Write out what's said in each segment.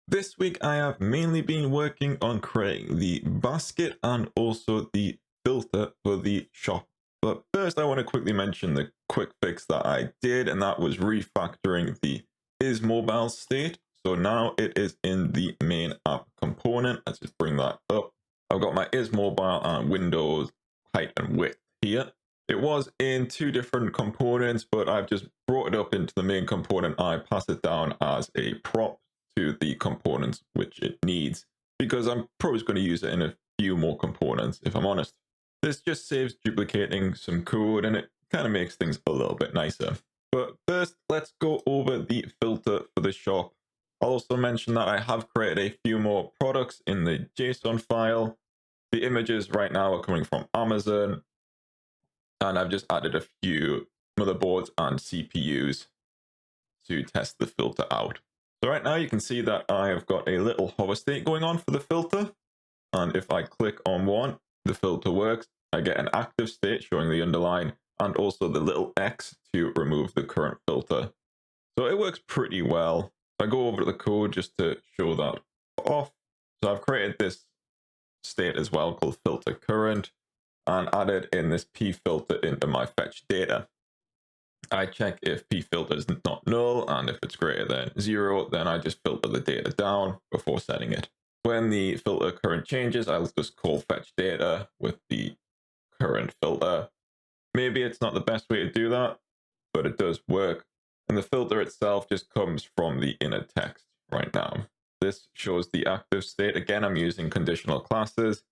This week I have mainly been working on creating the basket and also the filter for the shop. But first I want to quickly mention the quick fix that I did, and that was refactoring the isMobile state. So now it is in the main app component. Let's just bring that up. I've got my isMobile and Windows height and width here. It was in two different components, but I've just brought it up into the main component. I pass it down as a prop to the components which it needs, because I'm probably going to use it in a few more components, if I'm honest. This just saves duplicating some code, and it kind of makes things a little bit nicer. But first, let's go over the filter for the shop. I'll also mention that I have created a few more products in the JSON file. The images right now are coming from Amazon, and I've just added a few motherboards and CPUs to test the filter out. So right now you can see that I have got a little hover state going on for the filter. And if I click on one, the filter works. I get an active state showing the underline and also the little X to remove the current filter. So it works pretty well. If I go over to the code just to show that off. So I've created this state as well called filter current and added in this p filter into my fetch data. I check if p filter is not null, and if it's greater than 0, then I just filter the data down before setting it. When the filter current changes, I'll just call fetch data with the current filter. Maybe it's not the best way to do that, but it does work. And the filter itself just comes from the inner text right now. This shows the active state. Again, I'm using conditional classes.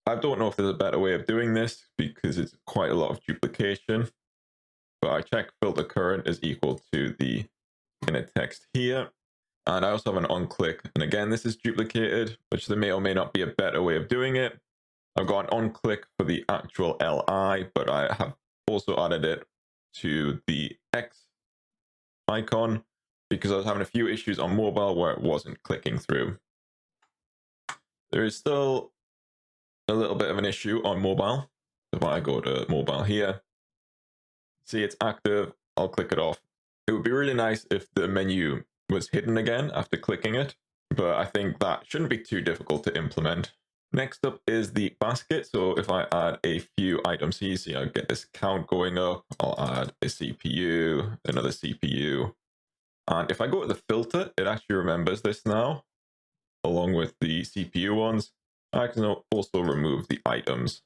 I don't know if there's a better way of doing this because it's quite a lot of duplication. But I check filter current is equal to the inner text here. And I also have an onClick. And again, this is duplicated, which there may or may not be a better way of doing it. I've got an onClick for the actual LI, but I have also added it to the X icon because I was having a few issues on mobile where it wasn't clicking through. There is still a little bit of an issue on mobile. If I go to mobile here, see it's active, I'll click it off. It would be really nice if the menu was hidden again after clicking it, but I think that shouldn't be too difficult to implement. Next up is the basket. So if I add a few items here, see I get this count going up, I'll add a CPU, another CPU. And if I go to the filter, it actually remembers this now, along with the CPU ones. I can also remove the items,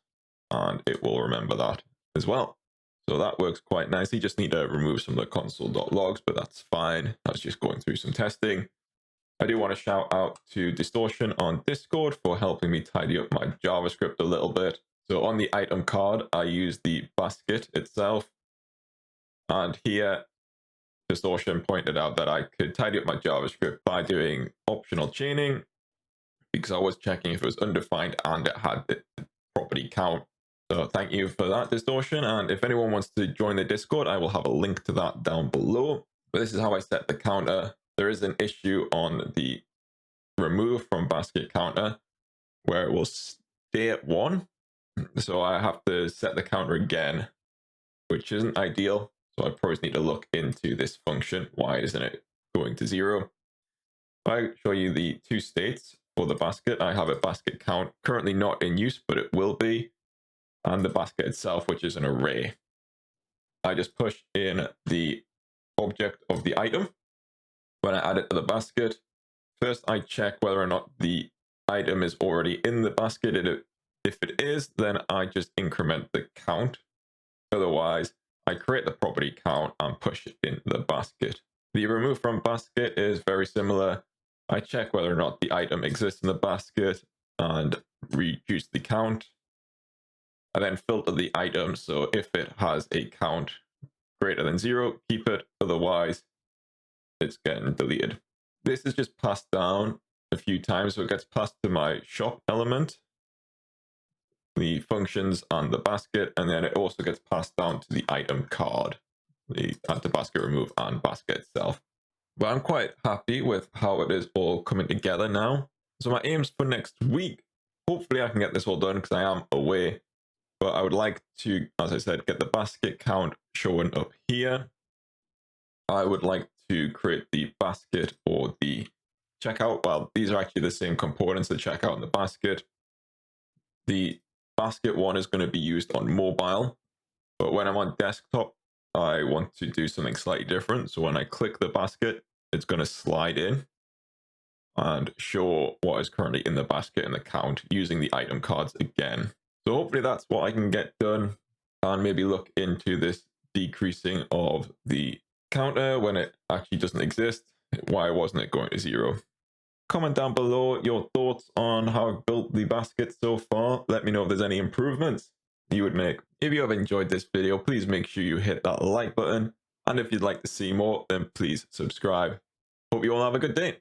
and it will remember that as well. So that works quite nicely. Just need to remove some of the console.logs, but that's fine. I was just going through some testing. I do want to shout out to Distortion on Discord for helping me tidy up my JavaScript a little bit. So on the item card, I use the basket itself. And here, Distortion pointed out that I could tidy up my JavaScript by doing optional chaining, because I was checking if it was undefined and it had the property count. So thank you for that, Distortion. And if anyone wants to join the Discord, I will have a link to that down below. But this is how I set the counter. There is an issue on the remove from basket counter where it will stay at 1. So I have to set the counter again, which isn't ideal. So I probably need to look into this function. Why isn't it going to 0? If I show you the two states for the basket, I have a basket count currently not in use, but it will be. And the basket itself, which is an array. I just push in the object of the item. When I add it to the basket, first I check whether or not the item is already in the basket. If it is, then I just increment the count. Otherwise, I create the property count and push it in the basket. The remove from basket is very similar. I check whether or not the item exists in the basket and reduce the count. I then filter the item, so if it has a count greater than 0, keep it, otherwise it's getting deleted. This is just passed down a few times, so it gets passed to my shop element, the functions and the basket, and then it also gets passed down to the item card, the basket remove and basket itself. But I'm quite happy with how it is all coming together now. So my aims for next week, hopefully I can get this all done because I am away. But I would like to, as I said, get the basket count showing up here. I would like to create the basket or the checkout, well, these are actually the same components that check out in the basket. The basket one is going to be used on mobile, but when I'm on desktop, I want to do something slightly different. So when I click the basket, it's going to slide in and show what is currently in the basket and the count using the item cards again. So hopefully that's what I can get done, and maybe look into this decreasing of the counter when it actually doesn't exist. Why wasn't it going to 0? Comment down below your thoughts on how I've built the basket so far. Let me know if there's any improvements you would make. If you have enjoyed this video, please make sure you hit that like button. And if you'd like to see more, then please subscribe. Hope you all have a good day.